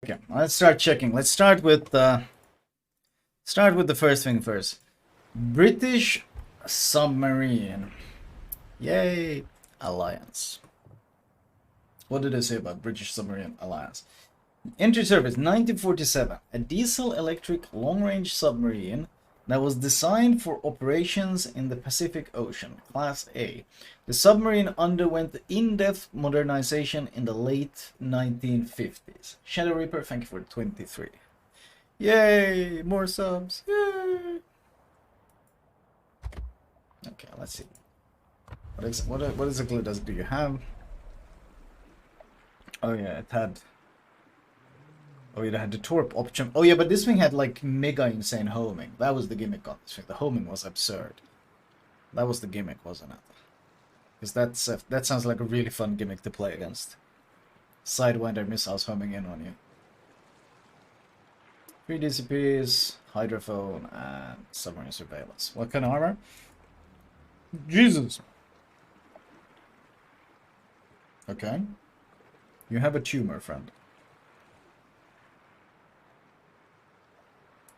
Okay, let's start checking. Let's start with the first thing first. British submarine. Yay, alliance. What did I say about British submarine alliance? Entry service 1947. A diesel-electric long-range submarine that was designed for operations in the Pacific Ocean, Class A. The submarine underwent in-depth modernization in the late 1950s. Shadow Reaper, thank you for 23. Yay! More subs! Yay! Okay, let's see. What exactly do you have? Oh yeah, it had... Oh, it had the torp option. Oh yeah, but this thing had like mega insane homing. That was the gimmick on this thing. The homing was absurd. That was the gimmick, wasn't it? Because that sounds like a really fun gimmick to play against. Sidewinder missiles homing in on you. 3 DCPs, hydrophone, and submarine surveillance. What kind of armor? Jesus! Okay. You have a tumor, friend.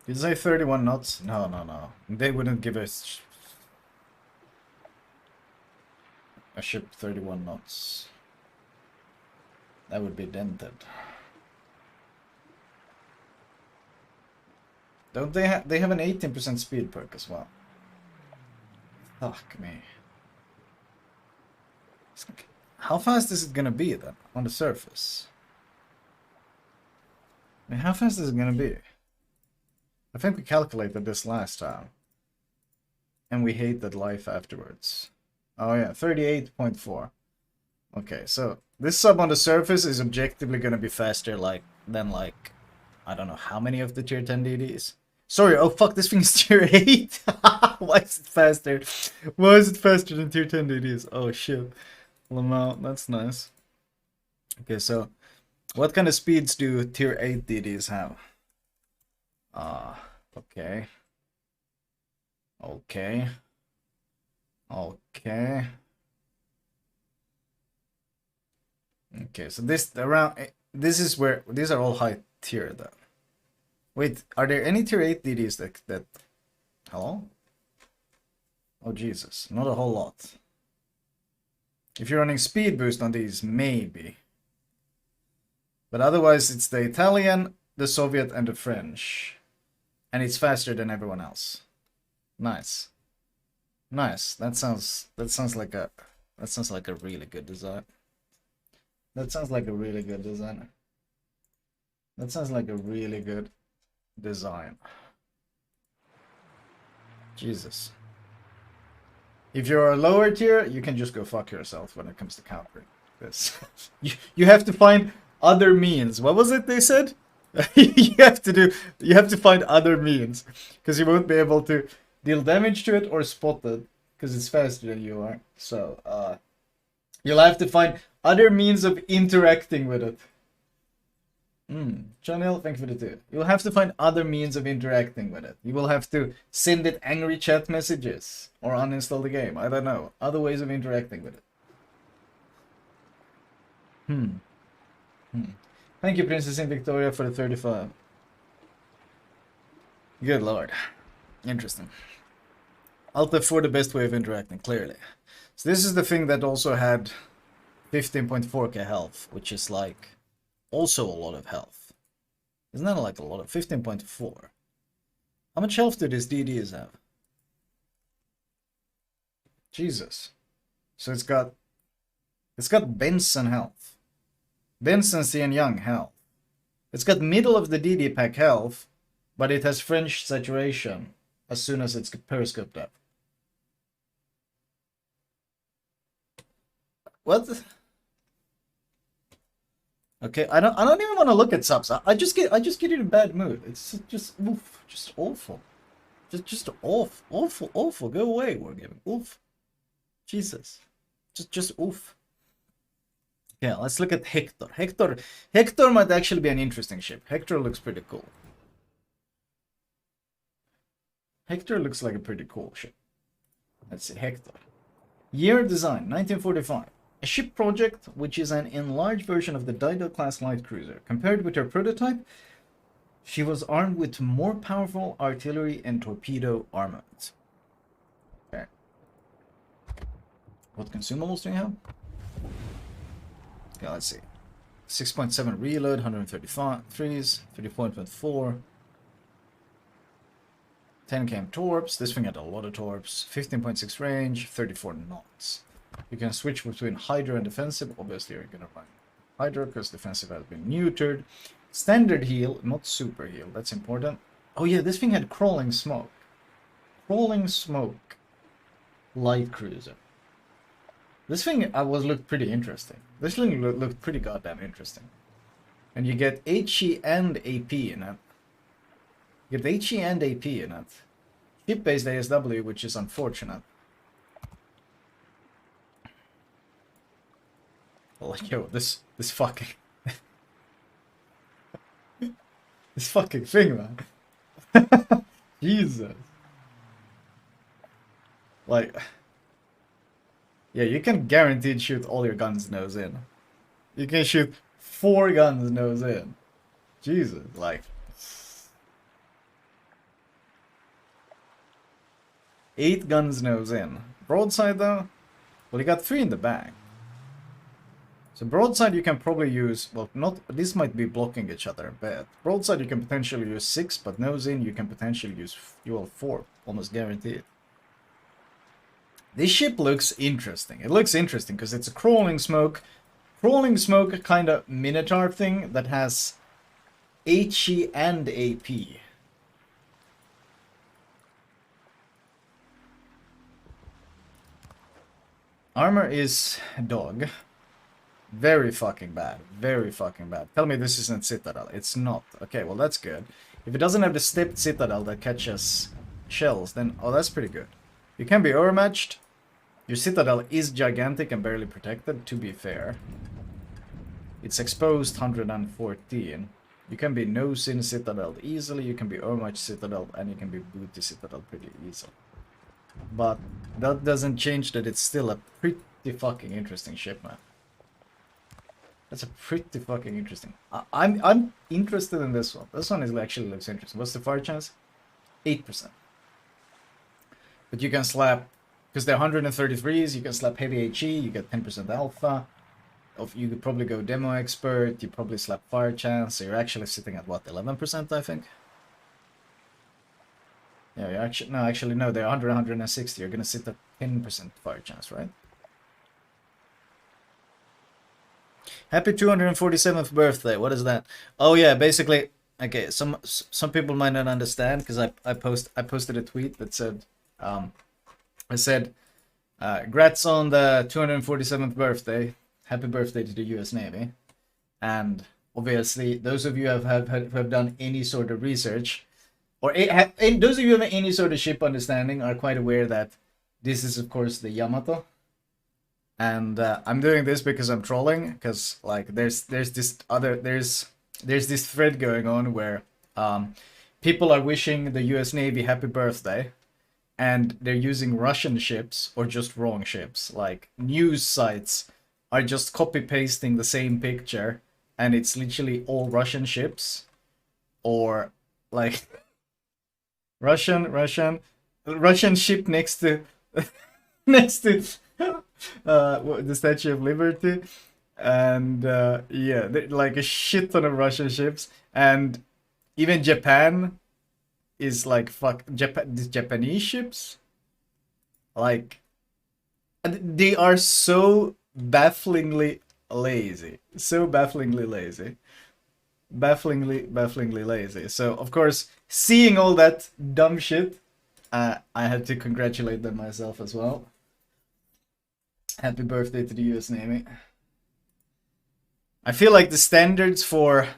Did you say 31 knots? No, no, no. They wouldn't give us a ship 31 knots. That would be dented. Don't they have? They have an 18% speed perk as well. Fuck me. How fast is it gonna be then on the surface? I mean, how fast is it gonna be? I think we calculated this last time. And we hated life afterwards. Oh yeah, 38.4. Okay, so this sub on the surface is objectively gonna be faster than I don't know how many of the tier 10 DDs. Sorry, oh fuck, this thing's tier 8! Why is it faster? Why is it faster than tier 10 DDs? Oh shit. Lamau, that's nice. Okay, so what kind of speeds do tier 8 DDs have? Okay. Okay. Okay. Okay, so this is where these are all high tier though. Wait, are there any tier 8 DDs that hello? Oh Jesus, not a whole lot. If you're running speed boost on these, maybe. But otherwise it's the Italian, the Soviet, and the French. And it's faster than everyone else. Nice. Nice. That sounds like a really good design. That sounds like a really good design. That sounds like a really good design. Jesus. If you're a lower tier, you can just go fuck yourself when it comes to countering this. you have to find other means. What was it they said? you have to find other means because you won't be able to deal damage to it or spot it because it's faster than you are. So you'll have to find other means of interacting with it. Chanel, thank you for the 2. You'll have to find other means of interacting with it. You will have to send it angry chat messages or uninstall the game. I don't know. Other ways of interacting with it. Thank you, Princess in Victoria, for the 35. Good lord. Interesting. Alt F4 the best way of interacting, clearly. So this is the thing that also had 15.4k health, which is like also a lot of health. Isn't that like a lot of 15.4? How much health do these DDs have? Jesus. So it's got Benson health. Benson CN Young health. It's got middle of the DD pack health, but it has French saturation as soon as it's periscoped up. What? Okay, I don't even want to look at subs. I just get in a bad mood. It's just oof, just awful. Just awful. Go away, wargaming. Oof. Jesus. Just oof. Yeah, let's look at Hector. Hector might actually be an interesting ship. Hector looks pretty cool. Hector looks like a pretty cool ship. Let's see, Hector. Year design, 1945. A ship project which is an enlarged version of the Dido-class light cruiser. Compared with her prototype, she was armed with more powerful artillery and torpedo armament. Okay. What consumables do you have? Yeah, let's see. 6.7 reload, 133s, 30.4, 10 km torps. This thing had a lot of torps. 15.6 range, 34 knots. You can switch between Hydro and defensive. Obviously, you're gonna run Hydro because defensive has been neutered. Standard heal, not super heal. That's important. Oh yeah, this thing had crawling smoke. Crawling smoke. Light cruiser. This thing looked pretty interesting. This thing looked pretty goddamn interesting. And you get HE and AP in it. You get HE and AP in it. Ship-based ASW, which is unfortunate. Like, yo, this fucking... this fucking thing, man. Jesus. Like... Yeah, you can guaranteed shoot all your guns nose in. You can shoot 4 guns nose in. Jesus, like... 8 guns nose in. Broadside though? Well, you got 3 in the back. So broadside you can probably use... Well, not... This might be blocking each other a bit. Broadside you can potentially use 6, but nose in you can potentially use 4. Almost guaranteed. This ship looks interesting. It looks interesting because it's a crawling smoke kind of Minotaur thing that has HE and AP. Armor is dog. Very fucking bad. Very fucking bad. Tell me this isn't Citadel. It's not. Okay, well that's good. If it doesn't have the stepped Citadel that catches shells, then... Oh, that's pretty good. You can be overmatched. Your Citadel is gigantic and barely protected, to be fair. It's exposed 114. You can be no-sin Citadel easily, you can be overmatched Citadel, and you can be booty Citadel pretty easily. But that doesn't change that it's still a pretty fucking interesting ship, man. That's a pretty fucking interesting. I'm interested in this one. This one actually looks interesting. What's the fire chance? 8%. But you can slap, because they're 133s, you can slap heavy HE, you get 10% alpha. You could probably go demo expert, you probably slap fire chance, so you're actually sitting at what, 11% I think? Yeah, you're actually no, they're 160, you're gonna sit at 10% fire chance, right? Happy 247th birthday, what is that? Oh yeah, basically, okay, some people might not understand, because I posted a tweet that said, I said, "Grats on the 247th birthday. Happy birthday to the U.S. Navy." And obviously, those of you who have done any sort of research, or those of you who have any sort of ship understanding, are quite aware that this is, of course, the Yamato. And I'm doing this because I'm trolling, because like there's this thread going on where people are wishing the U.S. Navy happy birthday. And they're using Russian ships or just wrong ships. Like news sites are just copy pasting the same picture, and it's literally all Russian ships, or like Russian ship next to the Statue of Liberty, and yeah, like a shit ton of Russian ships, and even Japan is like these Japanese ships, like they are so bafflingly lazy, bafflingly lazy. So of course, seeing all that dumb shit, I had to congratulate them myself as well. Happy birthday to the US Navy. I feel like the standards for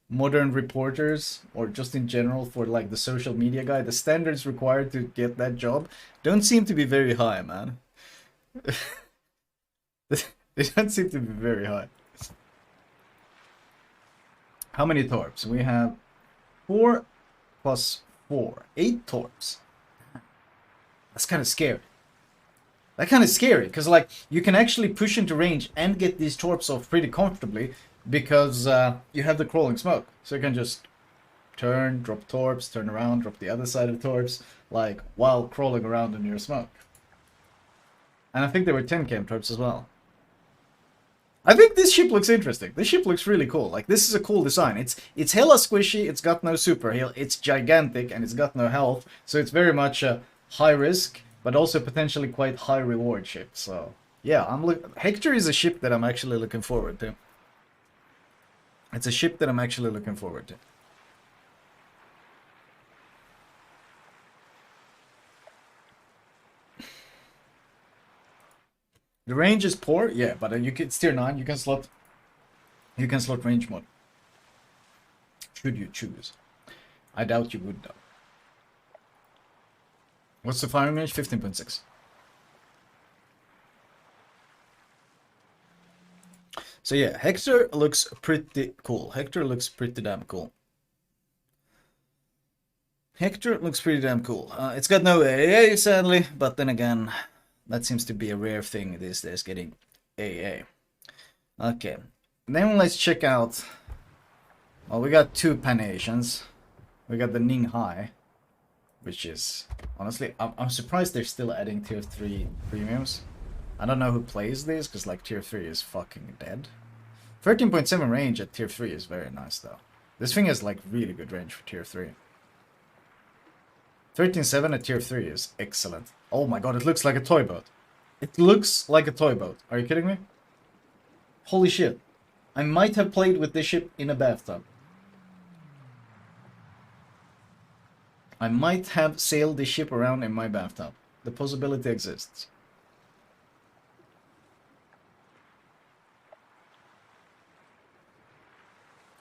modern reporters, or just in general for like the social media guy, the standards required to get that job don't seem to be very high, man. They don't seem to be very high. How many torps? We have 4 plus 4. 8 torps. That's kind of scary. That kind of scary, because like you can actually push into range and get these torps off pretty comfortably because you have the crawling smoke. So you can just turn, drop torps, turn around, drop the other side of torps, like while crawling around in your smoke. And I think there were 10 cam torps as well. I think this ship looks interesting. This ship looks really cool. Like, this is a cool design. It's hella squishy, it's got no super heal, it's gigantic, and it's got no health. So it's very much a high risk, but also potentially quite high reward ship. So, yeah, Hector is a ship that I'm actually looking forward to. It's a ship that I'm actually looking forward to. The range is poor, yeah, but it's tier 9, you can slot range mode. Should you choose. I doubt you would though. What's the firing range? 15.6. So yeah, Hector looks pretty cool. Hector looks pretty damn cool. Hector looks pretty damn cool. It's got no AA, sadly, but then again, that seems to be a rare thing these days, getting AA. Okay, then let's check out... Well, we got 2 Pan-Asians. We got the Ning High, which is... Honestly, I'm surprised they're still adding tier 3 premiums. I don't know who plays these, because like tier 3 is fucking dead. 13.7 range at tier 3 is very nice though. This thing has like really good range for tier 3. 13.7 at tier 3 is excellent. Oh my god, it looks like a toy boat. It looks like a toy boat. Are you kidding me? Holy shit. I might have played with this ship in a bathtub. I might have sailed this ship around in my bathtub. The possibility exists.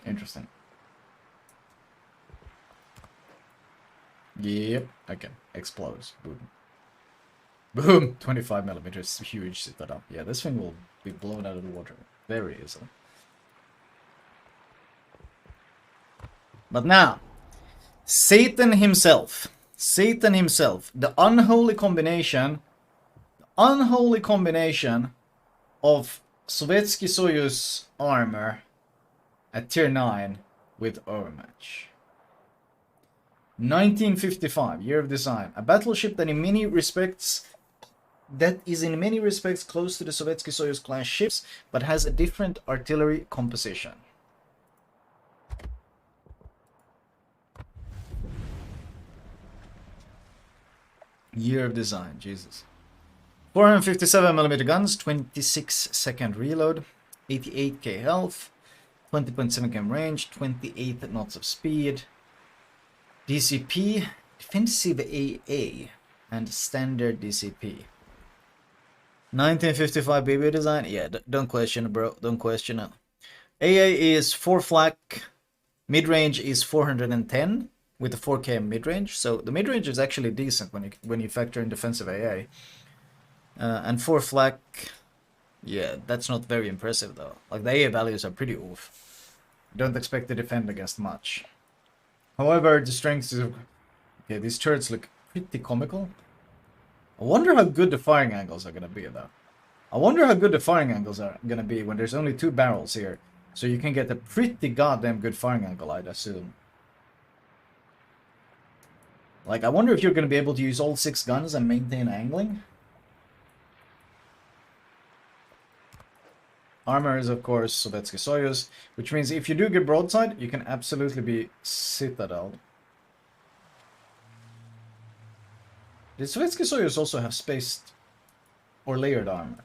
Interesting. Yep, okay. Explodes. Boom. Boom! 25 millimeters. Huge citadel. Yeah, this thing will be blown out of the water very easily. But now, Satan himself. Satan himself. The unholy combination of Sovietsky Soyuz armor at tier 9 with overmatch. 1955, year of design. A battleship that is in many respects close to the Sovietsky Soyuz class ships, but has a different artillery composition. Year of design, Jesus. 457mm guns, 26-second reload, 88k health, 20.7 km range, 28 knots of speed, DCP, defensive AA, and standard DCP. 1955 BB design, yeah, don't question it, bro, don't question it. AA is 4 flak, mid-range is 410 with the 4k mid-range, so the mid-range is actually decent when you factor in defensive AA. And 4 flak, yeah, that's not very impressive though. Like the AA values are pretty oof. Don't expect to defend against much. However, the strength is... Okay, these turrets look pretty comical. I wonder how good the firing angles are gonna be though. I wonder how good the firing angles are gonna be when there's only 2 barrels here. So you can get a pretty goddamn good firing angle, I'd assume. Like, I wonder if you're gonna be able to use all 6 guns and maintain angling. Armor is, of course, Sovietsky Soyuz, which means if you do get broadside, you can absolutely be Citadel. Did Sovietsky Soyuz also have spaced or layered armor?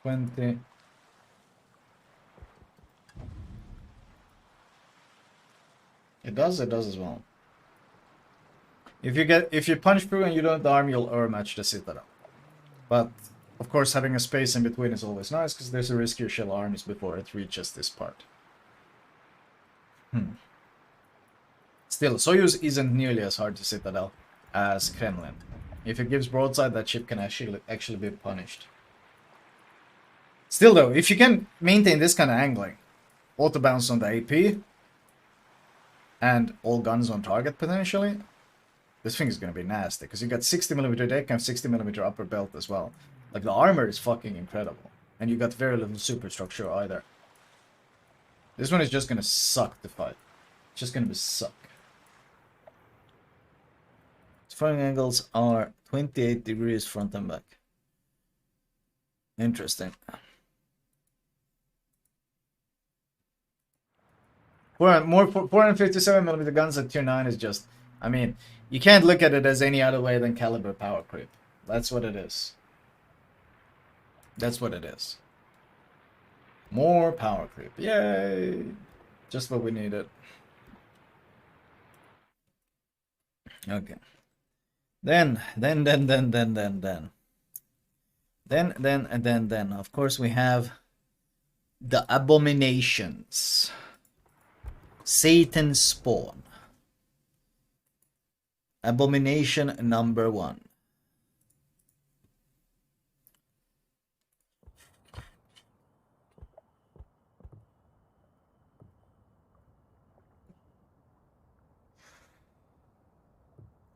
20. It does as well. If you punch through and you don't arm, you'll overmatch the Citadel. But of course, having a space in between is always nice, because there's a risk your shell arms before it reaches this part. Still, Soyuz isn't nearly as hard to Citadel as Kremlin. If it gives broadside, that ship can actually be punished. Still though, if you can maintain this kind of angling, auto bounce on the AP, and all guns on target potentially, This thing is gonna be nasty because you got 60mm deck and 60mm upper belt as well. Like the armor is fucking incredible, and you got very little superstructure either. This one is just gonna suck to fight. It's just gonna be suck. Its firing angles are 28 degrees front and back. Interesting. 457mm guns at tier 9 is just, I mean, you can't look at it as any other way than caliber power creep. That's what it is. That's what it is. More power creep. Yay! Just what we needed. Okay. Then, of course we have the abominations. Satan spawn. Abomination number 1.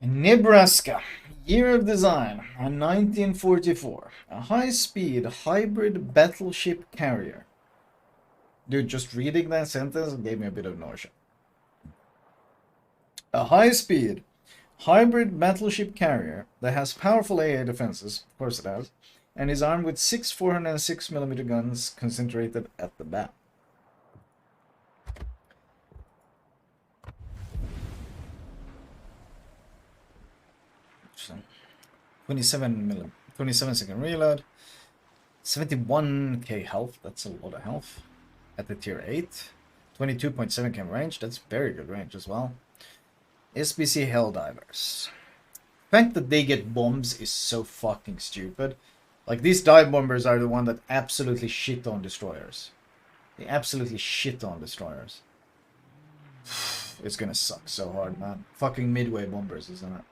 Nebraska. Year of design, 1944. A high-speed hybrid battleship carrier. Dude, just reading that sentence gave me a bit of nausea. A high-speed hybrid battleship carrier that has powerful AA defenses, of course it has, and is armed with 6 406mm guns concentrated at the back. So, 27-second reload, 71k health, that's a lot of health. At the tier 8, 22.7k range, that's very good range as well. SBC Helldivers. The fact that they get bombs is so fucking stupid. Like, these dive bombers are the one that absolutely shit on destroyers. They absolutely shit on destroyers. It's gonna suck so hard, man. Fucking midway bombers, isn't it?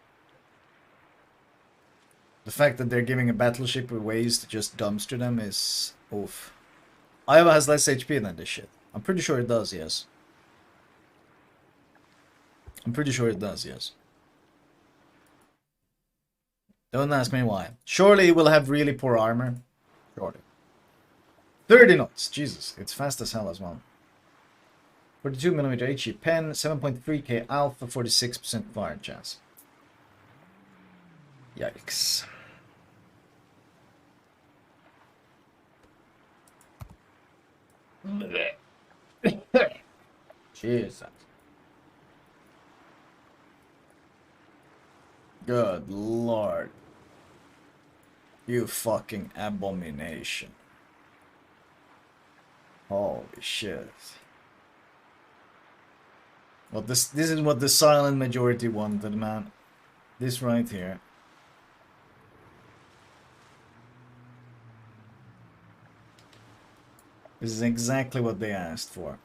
The fact that they're giving a battleship ways to just dumpster them is oof. Iowa has less HP than this shit. I'm pretty sure it does, yes. I'm pretty sure it does, yes. Don't ask me why. Surely it will have really poor armor. Surely. 30 knots. Jesus, it's fast as hell as well. 42mm HE pen, 7.3k alpha, 46% fire chance. Yikes. Jesus. Good lord. You fucking abomination. Holy shit. Well, this is what the silent majority wanted, man. This right here. This is exactly what they asked for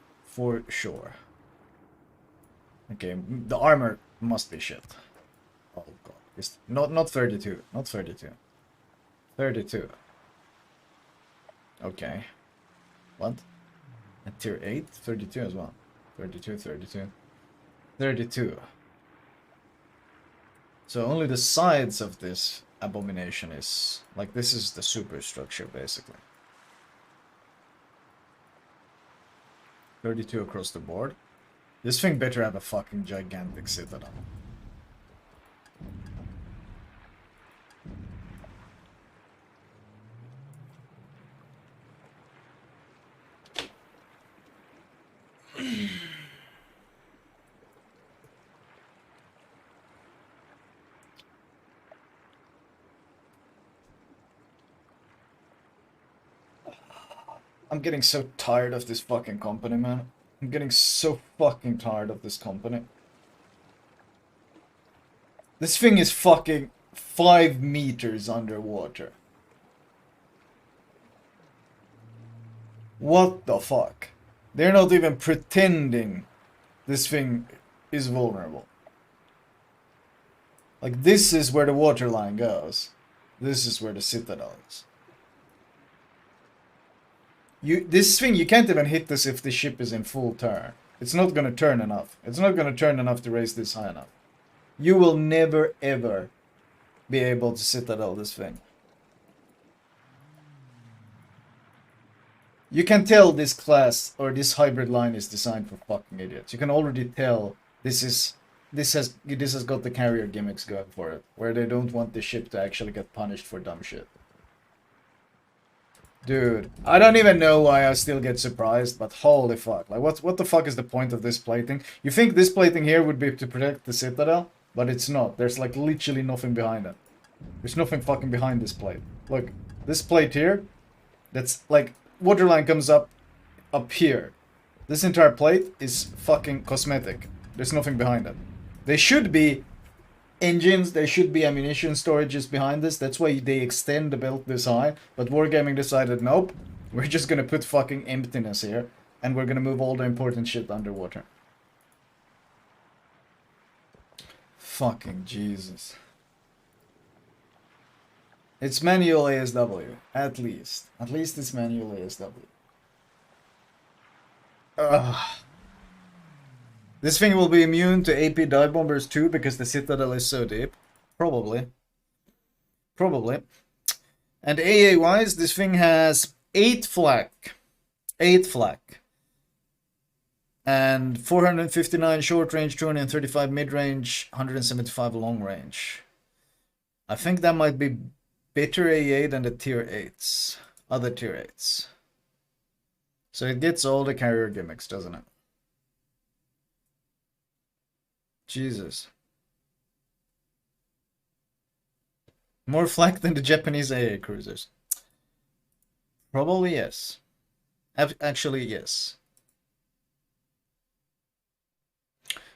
sure. Okay, the armor must be shit. Oh god, it's not 32, not 32. 32. Okay. What? At tier 8? 32 as well. 32, 32. 32. So only the sides of this abomination is... like, this is the superstructure, basically. 32 across the board. This thing better have a fucking gigantic citadel. I'm getting so tired of this fucking company, man. I'm getting so fucking tired of this company. This thing is fucking 5 meters underwater. What the fuck? They're not even pretending this thing is vulnerable. Like, this is where the waterline goes. This is where the citadel is. This thing, you can't even hit this if the ship is in full turn. It's not gonna turn enough. It's not gonna turn enough to raise this high enough. You will never ever be able to citadel this thing. You can tell this class or this hybrid line is designed for fucking idiots. You can already tell this has got the carrier gimmicks going for it, where they don't want the ship to actually get punished for dumb shit. Dude, I don't even know why I still get surprised, but holy fuck. Like, what the fuck is the point of this plating? You think this plating here would be to protect the citadel, but it's not. There's like literally nothing behind it. There's nothing fucking behind this plate. Look, this plate here, that's like, waterline comes up here. This entire plate is fucking cosmetic. There's nothing behind it. There should be engines, there should be ammunition storages behind this. That's why they extend the belt this high. But Wargaming decided, nope, we're just gonna put fucking emptiness here. And we're gonna move all the important shit underwater. Fucking Jesus. It's manual ASW, at least. At least it's manual ASW. Ugh. This thing will be immune to AP dive bombers too because the citadel is so deep. Probably. Probably. And AA-wise, this thing has 8 flak. 8 flak. And 459 short range, 235 mid range, 175 long range. I think that might be better AA than the tier 8s. Other tier 8s. So it gets all the carrier gimmicks, doesn't it? Jesus. More flak than the Japanese AA cruisers. Probably yes. Actually, yes.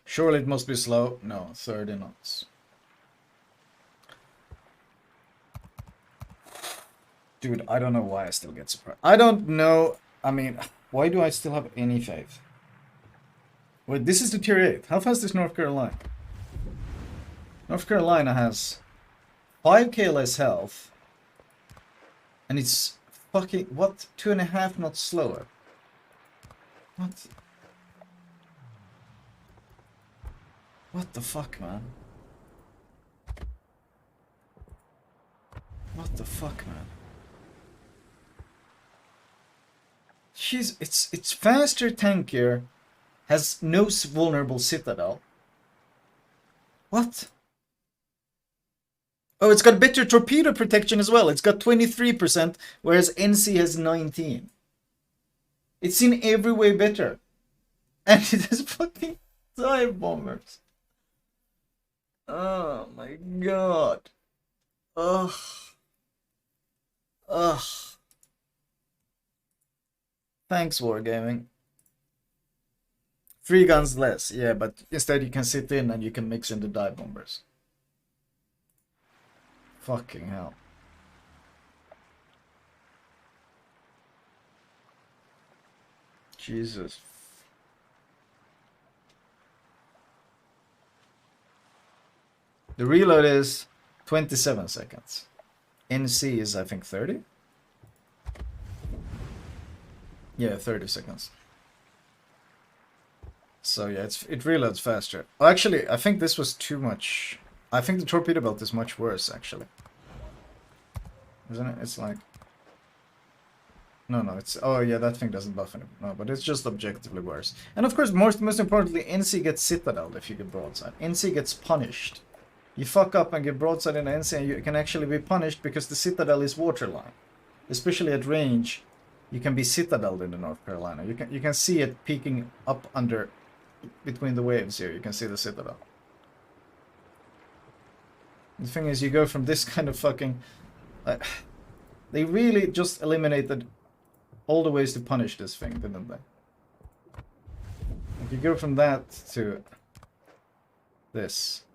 Surely it must be slow. No, 30 knots. Dude, I don't know why I still get surprised. I don't know. I mean, why do I still have any faith? Wait, this is the tier 8. How fast is North Carolina? North Carolina has 5k less health. And it's fucking, what? 2.5 knots slower. What? What the fuck, man? What the fuck, man? Jeez, it's faster, tankier. Has no vulnerable citadel. What? Oh, it's got better torpedo protection as well. It's got 23%, whereas NC has 19. It's in every way better. And it has fucking dive bombers. Oh my god. Ugh. Ugh. Thanks, Wargaming. 3 guns less, yeah, but instead you can sit in and you can mix in the dive bombers. Fucking hell. Jesus. The reload is 27 seconds. NC is, I think, 30? Yeah, 30 seconds. So yeah, it reloads faster. Oh, actually, I think this was too much. I think the torpedo belt is much worse, actually. Isn't it? It's like... No, it's... Oh yeah, that thing doesn't buff anymore. No, but it's just objectively worse. And of course, most importantly, NC gets citadeled if you get broadside. NC gets punished. You fuck up and get broadside in NC and you can actually be punished because the citadel is waterline. Especially at range, you can be citadeled in the North Carolina. You can see it peeking up under... Between the waves here, you can see the citadel. The thing is, you go from this kind of fucking... they really just eliminated all the ways to punish this thing, didn't they? Like you go from that to this.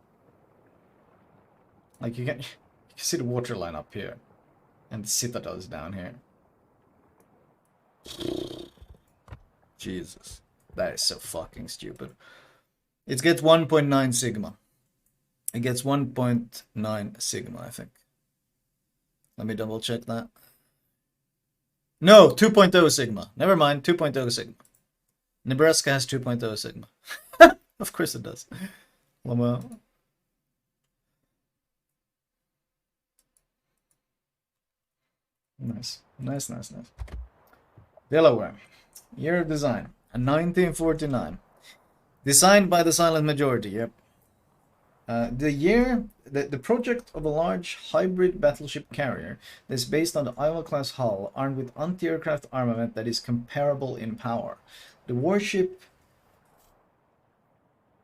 Like you can see the waterline up here, and the citadel is down here. Jesus. That is so fucking stupid. It gets 1.9 sigma. It gets 1.9 sigma, I think. Let me double check that. No, 2.0 sigma. Never mind, 2.0 sigma. Nebraska has 2.0 sigma. Of course it does. Flamu. Nice. Nice, nice, nice. Delaware. Year of design. 1949. Designed by the silent majority, yep. The project of a large hybrid battleship carrier that is based on the Iowa-class hull, armed with anti-aircraft armament that is comparable in power. The warship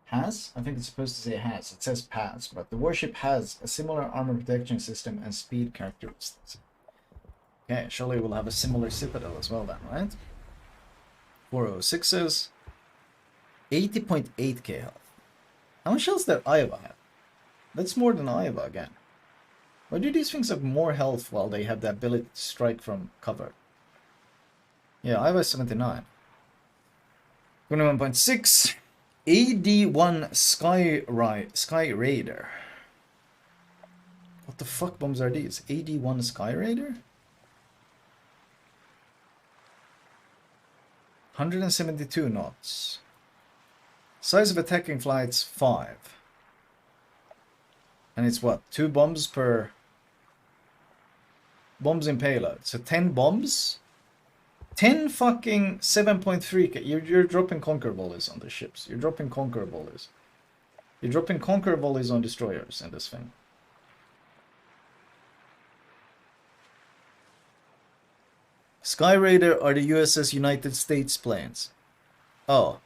has, I think it's supposed to say has, it says pass, but the warship has a similar armor protection system and speed characteristics. Okay, surely we'll have a similar citadel as well then, right? 406s, 80.8k health. How much else does Iowa have? That's more than Iowa again. Why do these things have more health while they have the ability to strike from cover? Yeah, Iowa is 79. 21.6. AD-1 Sky Raider. What the fuck bombs are these? AD-1 Sky Raider? 172 knots. Size of attacking flights 5. And it's what? 2 bombs per... Bombs in payload. So 10 bombs? 10 fucking 7.3k. You're dropping conquer volleys on the ships. You're dropping conquer volleys. You're dropping conquer volleys on destroyers in this thing. Sky Raider are the USS United States planes. Oh.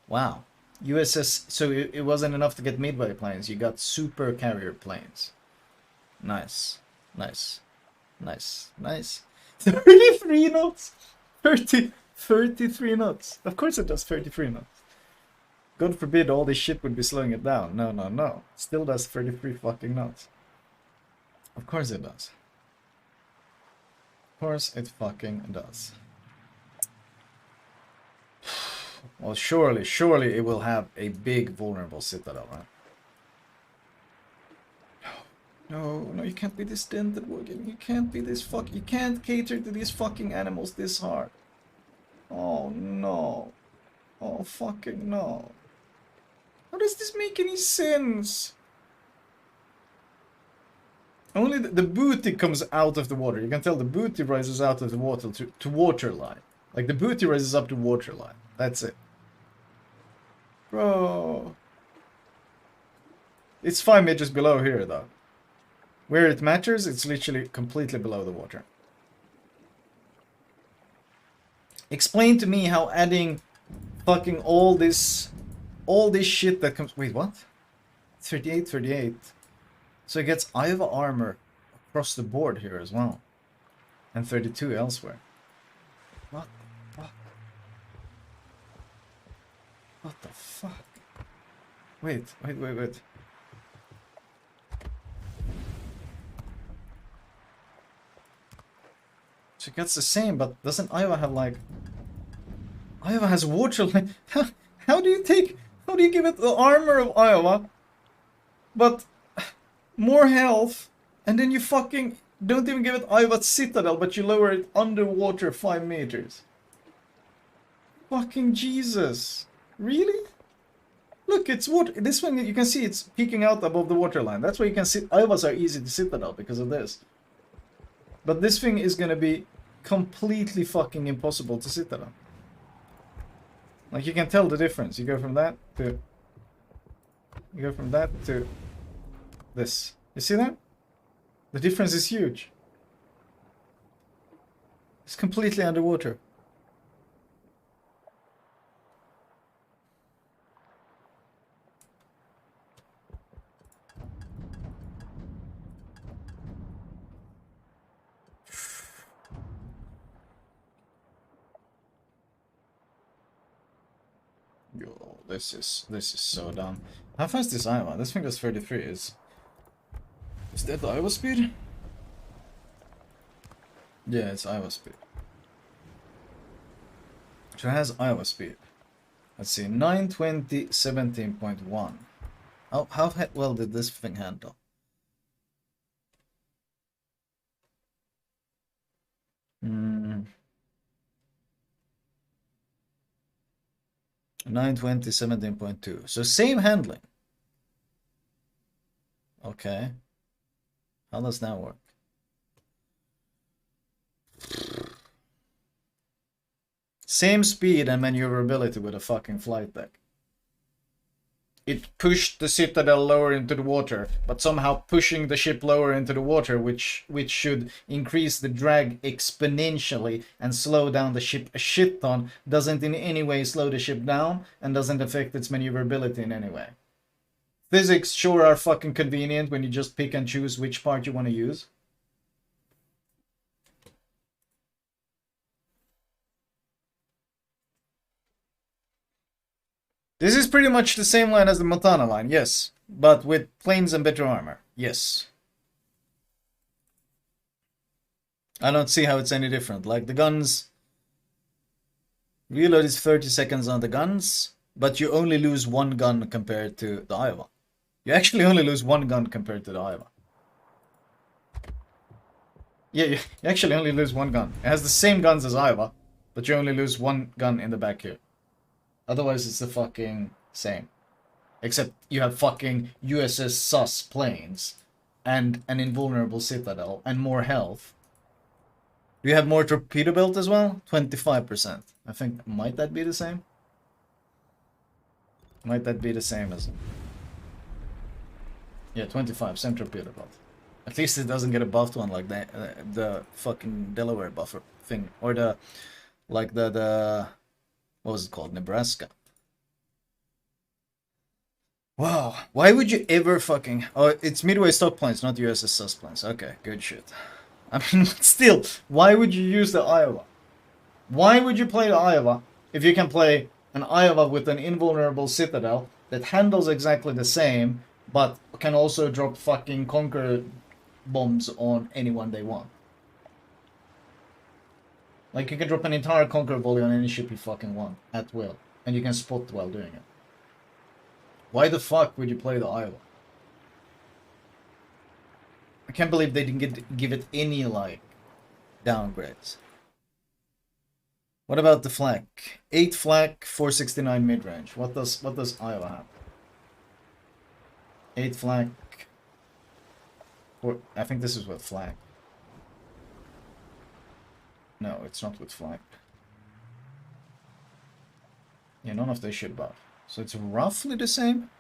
Wow. USS, so it wasn't enough to get midway planes, you got super carrier planes. Nice. Nice. Nice. Nice. 33 knots! 33 knots. Of course it does 33 knots. God forbid all this shit would be slowing it down. No, no, no. It still does 33 fucking knots. Of course it does. Of course it fucking does. Well, surely it will have a big vulnerable citadel, right? No, you can't be this dented, Wogan. You can't be this you can't cater to these fucking animals this hard. Oh no. Oh fucking no. How does this make any sense? Only the booty comes out of the water. You can tell the booty rises out of the water to waterline. Like the booty rises up to waterline. That's it. Bro. It's 5 meters below here though. Where it matters, it's literally completely below the water. Explain to me how adding fucking all this shit that comes... Wait, what? 38, 38. So it gets Iowa armor across the board here as well. And 32 elsewhere. What the fuck? What the fuck? Wait. So it gets the same, but doesn't Iowa have like... Iowa has water line. How do you give it the armor of Iowa, but more health, and then you fucking don't even give it Iowa's citadel, but you lower it underwater 5 meters? Fucking Jesus. Really? Look, it's water. This one, you can see it's peeking out above the waterline. That's why you can see Iowas are easy to citadel because of this. But this thing is gonna be completely fucking impossible to citadel. Like, you can tell the difference. You go from that to... You go from that to... this. You see that? The difference is huge. It's completely underwater. Yo, this is so dumb. How fast is Iowa? This thing does 33. Is that the Iowa speed? Yeah, it's Iowa speed. So it has Iowa speed. Let's see, 920, 17.1. How well did this thing handle? Hmm. 920, 17.2. So same handling. Okay. How does that work? Same speed and maneuverability with a fucking flight deck. It pushed the Citadel lower into the water, but somehow pushing the ship lower into the water, which should increase the drag exponentially and slow down the ship a shit ton, doesn't in any way slow the ship down and doesn't affect its maneuverability in any way. Physics sure are fucking convenient when you just pick and choose which part you want to use. This is pretty much the same line as the Montana line, yes. But with planes and better armor, yes. I don't see how it's any different. Like the guns... Reload is 30 seconds on the guns, but you only lose one gun compared to the Iowa. You actually only lose one gun compared to the Iowa. Yeah, you actually only lose one gun. It has the same guns as Iowa, but you only lose one gun in the back here. Otherwise, it's the fucking same. Except you have fucking USS Sus planes and an invulnerable Citadel and more health. Do you have more torpedo belt as well? 25%. I think, might that be the same? Might that be the same as... Yeah, 25, same torpedo belt. At least it doesn't get a buffed one like the fucking Delaware buffer thing. Or the... Like the what was it called? Nebraska. Wow. Why would you ever fucking... Oh, it's Midway stock planes, not USS Sus planes. Okay, good shit. I mean, still, why would you use the Iowa? Why would you play the Iowa if you can play an Iowa with an invulnerable Citadel that handles exactly the same, but can also drop fucking Conqueror bombs on anyone they want? Like, you can drop an entire Conqueror volley on any ship you fucking want, at will. And you can spot while doing it. Why the fuck would you play the Iowa? I can't believe they didn't give it any, like, downgrades. What about the flak? 8 flak, 469 mid-range. What does Iowa have? 8 flak... I think this is with flak. No, it's not with flag. Yeah, none of they should buff. So it's roughly the same?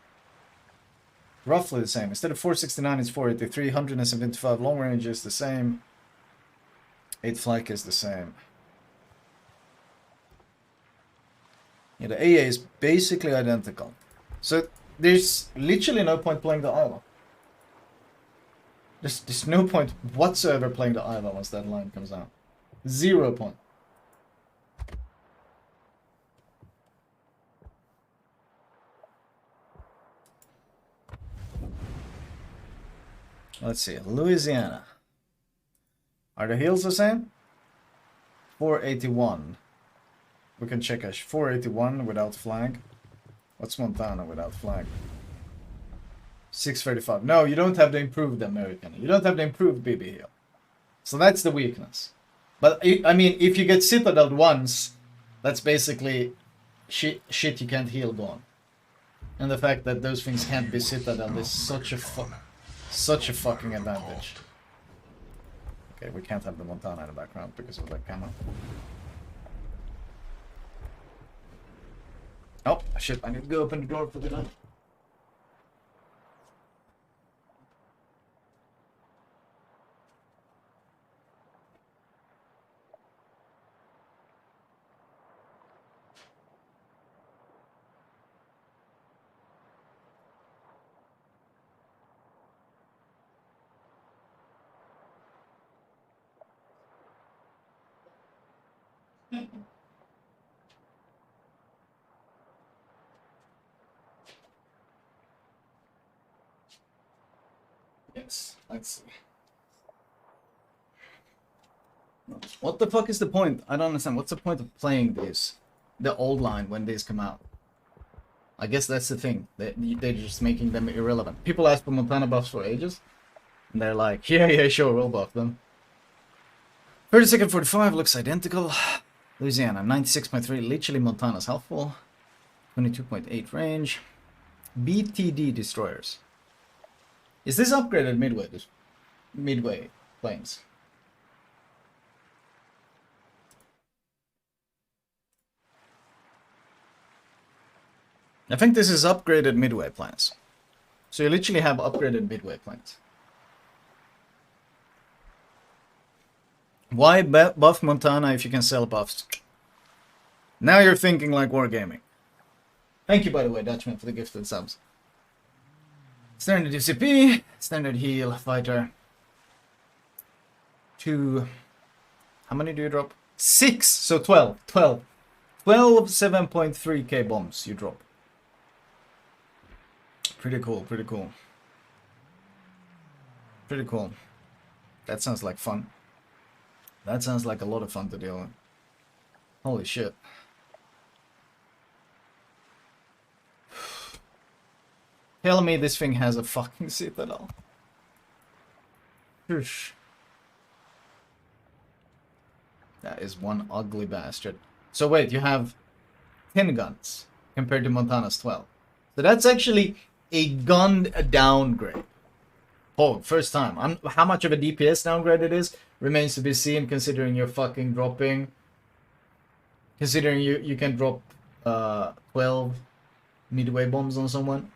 Roughly the same. Instead of 469, it's 483. 175 long range is the same. 8 flank is the same. Yeah, the AA is basically identical. So there's literally no point playing the Iowa. There's no point whatsoever playing the Iowa once that line comes out. 0 point. Let's see, Louisiana. Are the heels the same? 481. We can check a 481 without flag. What's Montana without flag? 635. No, you don't have the improved American. You don't have the improved BB heel. So that's the weakness. But, I mean, if you get Citadel once, that's basically shit you can't heal gone. And the fact that those things can't be Citadel is such a fucking advantage. Okay, we can't have the Montana in the background because of that camera. Oh, shit, I need to go open the door for the night. Yes, let's see. What the fuck is the point? I don't understand. What's the point of playing these? The old line when these come out? I guess that's the thing. They're just making them irrelevant. People ask for Montana buffs for ages. And they're like, yeah, sure, we'll buff them. 32nd 45 looks identical. Louisiana, 96.3, literally Montana's helpful. 22.8 range. BTD destroyers. Is this upgraded midway planes? I think this is upgraded midway plans. So you literally have upgraded midway plans. Why buff Montana if you can sell buffs? Now you're thinking like Wargaming. Thank you, by the way, Dutchman, for the gifted subs. Standard UCP, standard heal, fighter. 2. How many do you drop? 6, so 12. 12 7.3k bombs you drop. Pretty cool, pretty cool. Pretty cool. That sounds like fun. That sounds like a lot of fun to deal with. Holy shit. Tell me this thing has a fucking citadel. Whoosh. That is one ugly bastard. So wait, you have 10 guns compared to Montana's 12. So that's actually a gun downgrade. Oh, first time. How much of a DPS downgrade it is remains to be seen, considering you're fucking dropping. Considering you can drop 12 midway bombs on someone.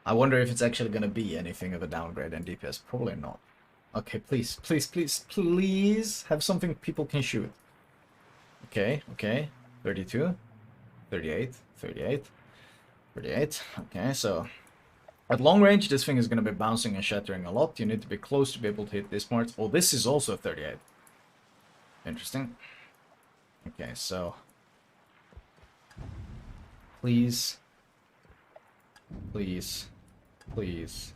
I wonder if it's actually gonna be anything of a downgrade in DPS. Probably not. Okay, please, please, please, please have something people can shoot. Okay, okay. 32, 38, 38, 38. Okay, so at long range, this thing is gonna be bouncing and shattering a lot. You need to be close to be able to hit this part. Oh, this is also 38. Interesting. Okay, so please, please, please,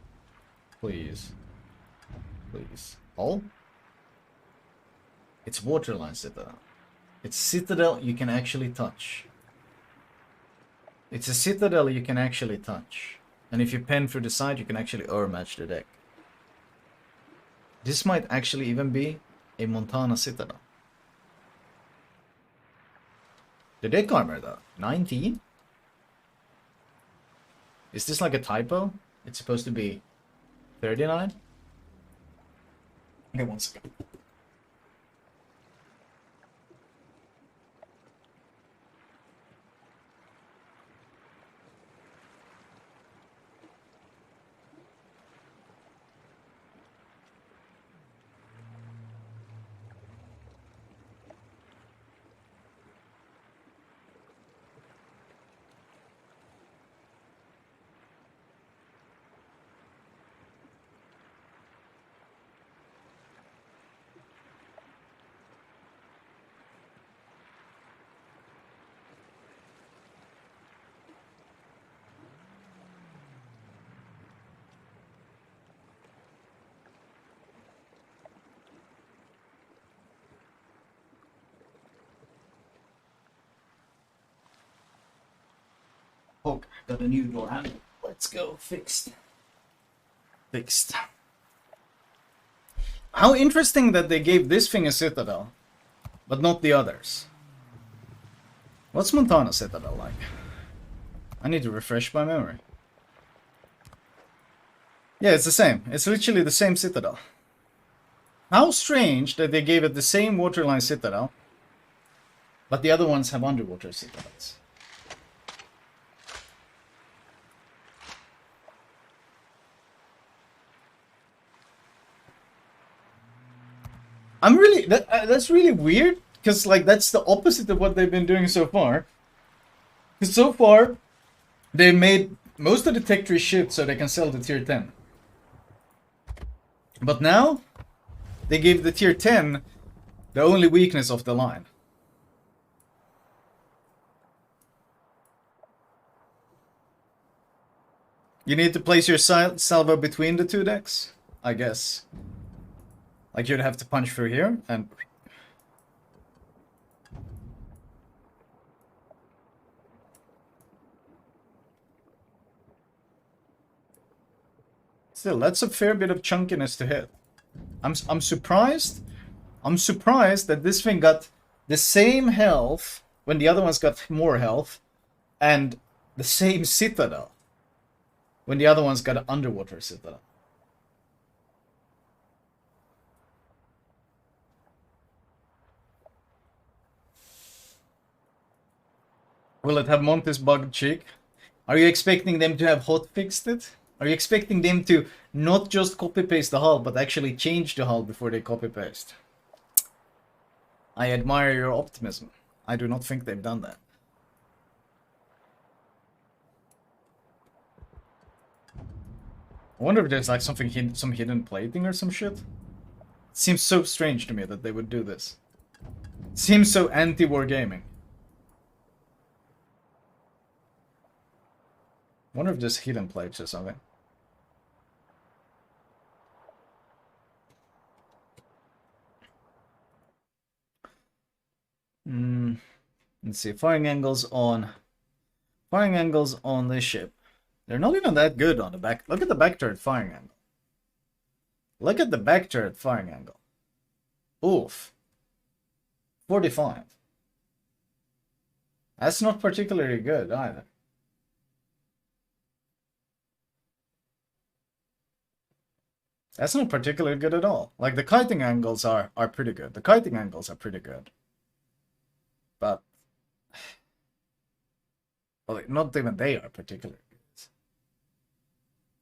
please, please. Oh, it's waterline citadel. It's citadel you can actually touch. It's a citadel you can actually touch. And if you pen through the side, you can actually match the deck. This might actually even be a Montana citadel. The deck armor though, 19? Is this like a typo? It's supposed to be 39? Okay, 1 second. Oh, got a new door handle. Let's go. Fixed. Fixed. How interesting that they gave this thing a citadel, but not the others. What's Montana citadel like? I need to refresh my memory. Yeah, it's the same. It's literally the same citadel. How strange that they gave it the same waterline citadel, but the other ones have underwater citadels. I'm really that's really weird, because like that's the opposite of what they've been doing so far. Because so far they made most of the tech tree shit so they can sell the tier 10. But now they gave the tier 10 the only weakness of the line. You need to place your salvo between the two decks, I guess. Like you'd have to punch through here and... Still, that's a fair bit of chunkiness to hit. I'm surprised. I'm surprised that this thing got the same health when the other ones got more health, and the same citadel when the other ones got an underwater citadel. Will it have Monty's bugged cheek? Are you expecting them to have hotfixed it? Are you expecting them to not just copy-paste the hull, but actually change the hull before they copy-paste? I admire your optimism. I do not think they've done that. I wonder if there's like something, some hidden plating or some shit. It seems so strange to me that they would do this. It seems so anti-wargaming. I wonder if there's hidden plates or something. Let's see, firing angles on this ship. They're not even that good on the back. Look at the back turret firing angle. Look at the back turret firing angle. Oof. 45. That's not particularly good either. That's not particularly good at all. Like, the kiting angles are pretty good. The kiting angles are pretty good. But, well, not even they are particularly good.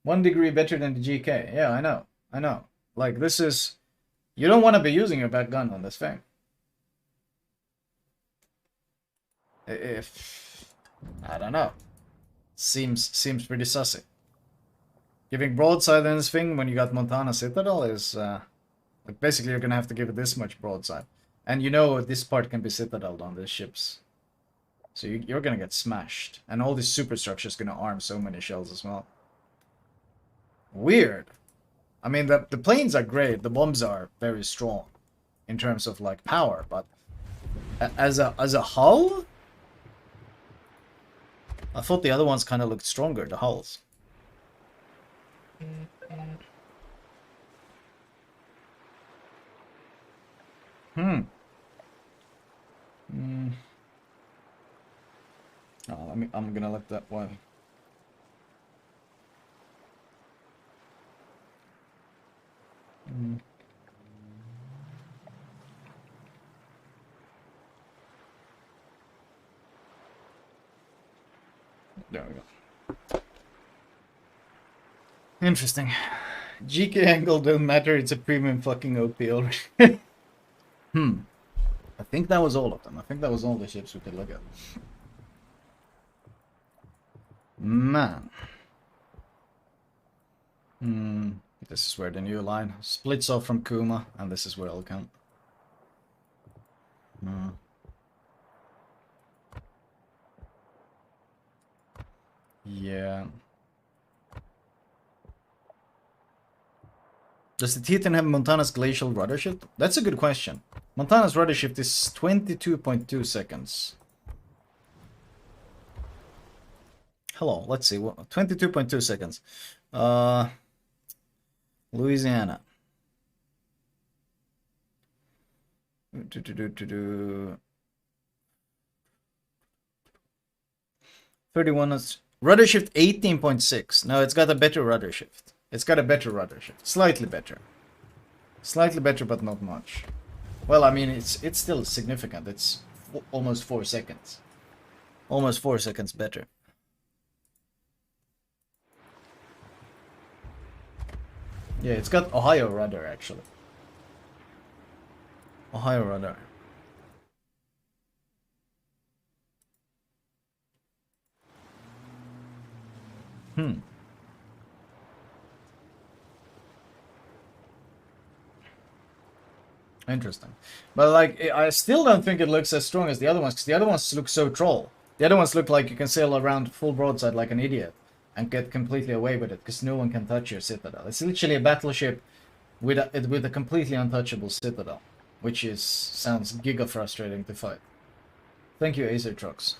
1 degree better than the GK. Yeah, I know. I know. Like, this is... You don't want to be using your back gun on this thing. If... I don't know. Seems pretty sussy. Giving broadside on this thing when you got Montana Citadel is... like, basically, you're going to have to give it this much broadside. And you know this part can be Citadeled on these ships. So you're going to get smashed. And all these superstructures going to arm so many shells as well. Weird. I mean, the planes are great. The bombs are very strong in terms of, like, power. But as a hull... I thought the other ones kind of looked stronger, the hulls. Oh, I'm gonna let that one. There we go. Interesting. GK angle don't matter, it's a premium fucking OP already. I think that was all of them. I think that was all the ships we could look at. Man. This is where the new line splits off from Kuma, and this is where it'll come. Yeah. Does the Titan have Montana's glacial rudder shift? That's a good question. Montana's rudder shift is 22.2 seconds. Hello, let's see. 22.2 seconds. Louisiana. 31 is rudder shift 18.6. No, it's got a better rudder shift. It's got a better rudder shift. Slightly better. Slightly better, but not much. Well, I mean, it's still significant. It's almost 4 seconds. Almost 4 seconds better. Yeah, it's got Ohio rudder, actually. Ohio rudder. Interesting. But, like, I still don't think it looks as strong as the other ones, because the other ones look so troll. The other ones look like you can sail around full broadside like an idiot and get completely away with it, because no one can touch your Citadel. It's literally a battleship with a completely untouchable Citadel, which sounds giga frustrating to fight. Thank you, Acer Trucks.